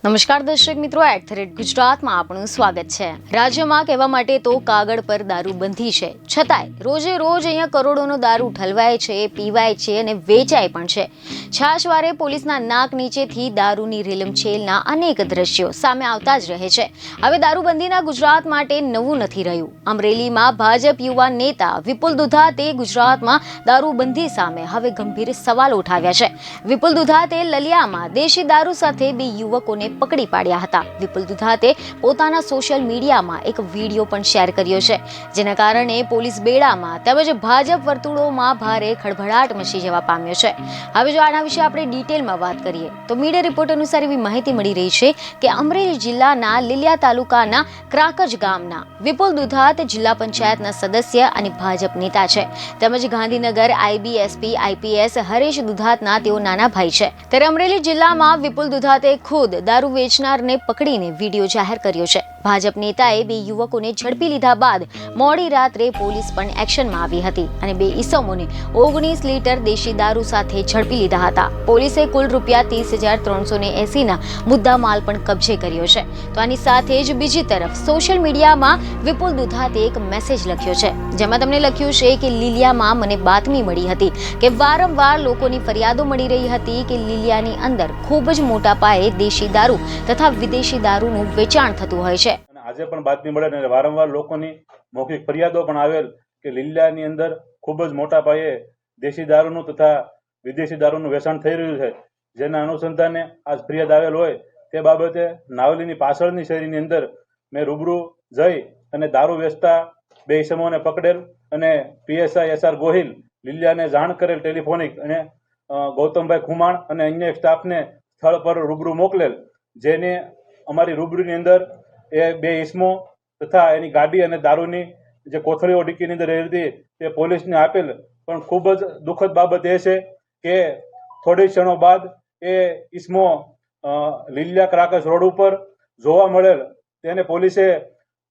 નમસ્કાર દર્શક મિત્રો, @ગુજરાતમાં આપનું સ્વાગત છે। રાજ્યમાં કહેવા માટે તો કાગળ પર દારૂબંધી છે, છતાંય રોજે રોજ અહીંયા કરોડોનો દારૂ ઠલવાય છે, પીવાય છે અને વેચાય પણ છે। છાશવારે પોલીસના નાક નીચેથી દારૂની રેલમછેલના અનેક દ્રશ્યો સામે આવતા જ રહે છે। હવે દારૂબંધીના ગુજરાત માટે નવું નથી રહ્યું। અમરેલીમાં ભાજપ યુવા નેતા વિપુલ દુધાતે ગુજરાતમાં દારૂબંધી સામે હવે ગંભીર સવાલ ઉઠાવ્યા છે। વિપુલ દુધાતે લલિયામાં દેશી દારૂ સાથે બે યુવકોને પકડી પાડ્યા હતા। વિપુલ દુધાતે પોતાના સોશિયલ મીડિયામાં એક વિડીયો પણ શેર કર્યો છે, જેના કારણે પોલીસ બેડામાં તેમજ ભાજપ વર્તુળોમાં ભારે ખળભળાટ મચી જવા પામ્યો છે। હવે જો આના વિશે આપણે ડિટેલમાં વાત કરીએ તો મીડિયા રિપોર્ટ અનુસાર એવી માહિતી મળી રહી છે કે અમરેલી જિલ્લાના લીલિયા તાલુકાના ક્રાકજ ગામના વિપુલ દુધાત જિલ્લા પંચાયતના સદસ્ય અને ભાજપ નેતા છે, તેમજ ગાંધીનગર IBSP IPS હરેશ દુધાતના તેઓ નાના ભાઈ છે। ત્યારે અમરેલી જિલ્લામાં વિપુલ દુધાતે ખુદ દારૂ વેચનારને પકડીને વિડીયો જાહેર કર્યો છે। ભાજપ નેતાએ બે યુવકોને ઝડપી લીધા બાદ મોડી રાત્રે પોલીસ પણ એક્શનમાં આવી હતી અને બે ઈસમોને 19 લીટર દેશી દારૂ સાથે ઝડપી લીધા હતા। પોલીસે કુલ ₹30,380 ના મુદ્દા માલ પણ કબજે કર્યો છે। તો આની સાથે જ બીજી તરફ સોશિયલ મીડિયામાં વિપુલ દુધાતે એક મેસેજ લખ્યો છે, જેમાં તેમણે લખ્યું છે કે લીલિયામાં મને બાતમી મળી હતી કે વારંવાર લોકોની ફરિયાદો મળી રહી હતી કે લીલિયાની અંદર ખૂબ જ મોટા પાયે દેશી દારૂ તથા વિદેશી દારૂનું વેચાણ થતું હોય છે। આજે પણ બાતમી મળે અને વારંવાર લોકોની મૌખિક ફરિયાદો પણ આવેલ કે લીલિયાની અંદર ખૂબ જ મોટા પાયે દેશી દારૂનું તથા વિદેશી દારૂનું વેચાણ થઈ રહ્યું છે, જેના અનુસંધાને આ ફરિયાદ આવેલ હોય તે બાબતે નાવલીની પાછળની શેરીની અંદર મેં રૂબરૂ જઈ અને દારૂ વેચતા બે ઈસમોને પકડેલ અને PSI SR ગોહિલ લીલિયાને જાણ કરેલ ટેલિફોનિક અને ગૌતમભાઈ ખુમાણ અને અન્ય સ્ટાફને સ્થળ પર રૂબરૂ મોકલેલ, જેને અમારી રૂબરૂની અંદર એ બે ઈસમો તથા એની ગાડી અને દારૂની જે કોથળીઓ ડિક્કીની અંદર રહી હતી તે પોલીસને આપેલ। પણ ખૂબ જ દુઃખદ બાબત એ છે કે થોડી ક્ષણો બાદ એ ઈસમો લીલિયા ક્રાકસ રોડ ઉપર જોવા મળેલ। તેને પોલીસે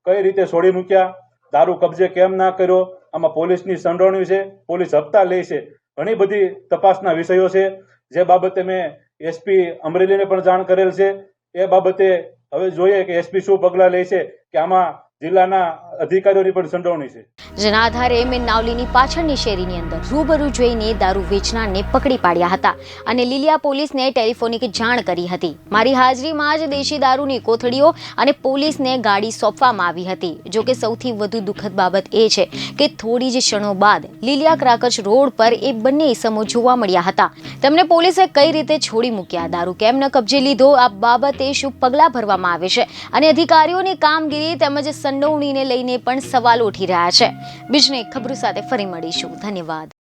કઈ રીતે છોડી મૂક્યા, દારૂ કબજે કેમ ના કર્યો, આમાં પોલીસની સંડોવણી છે, પોલીસ હપ્તા લે છે, ઘણી બધી તપાસના વિષયો છે, જે બાબતે મેં SP અમરેલીને પણ જાણ કરેલ છે। એ બાબતે હવે જોઈએ કે SP શું પગલાં લે છે કે આમાં જિલ્લાના અધિકારીઓની પણ સંડોવણી છે। જેના આધારે મેં નાવલીની પાછળની શેરીની અંદર રૂબરૂ જઈને દારૂ વેચનારને પકડી પાડ્યા હતા અને લીલિયા પોલીસને ટેલિફોનિક જાણ કરી હતી। મારી હાજરીમાં જ દેશી દારૂની કોથળીઓ અને પોલીસને ગાડી સોંપવામાં આવી હતી। જો કે સૌથી વધુ દુઃખદ બાબત એ છે કે થોડી જ ક્ષણો બાદ લીલિયા ક્રાકચ રોડ પર એ બંને ઈસમો જોવા મળ્યા હતા। તેમને પોલીસે કઈ રીતે છોડી મૂક્યા, દારૂ કેમ ન કબજે લીધો, આ બાબતે શું પગલાં ભરવામાં આવે છે અને અધિકારીઓની કામગીરી તેમજ સંડોવણીને લઈને પણ સવાલ ઉઠી રહ્યા છે। બીજને ખબરો સાથે ફરી મળીશું। ધન્યવાદ।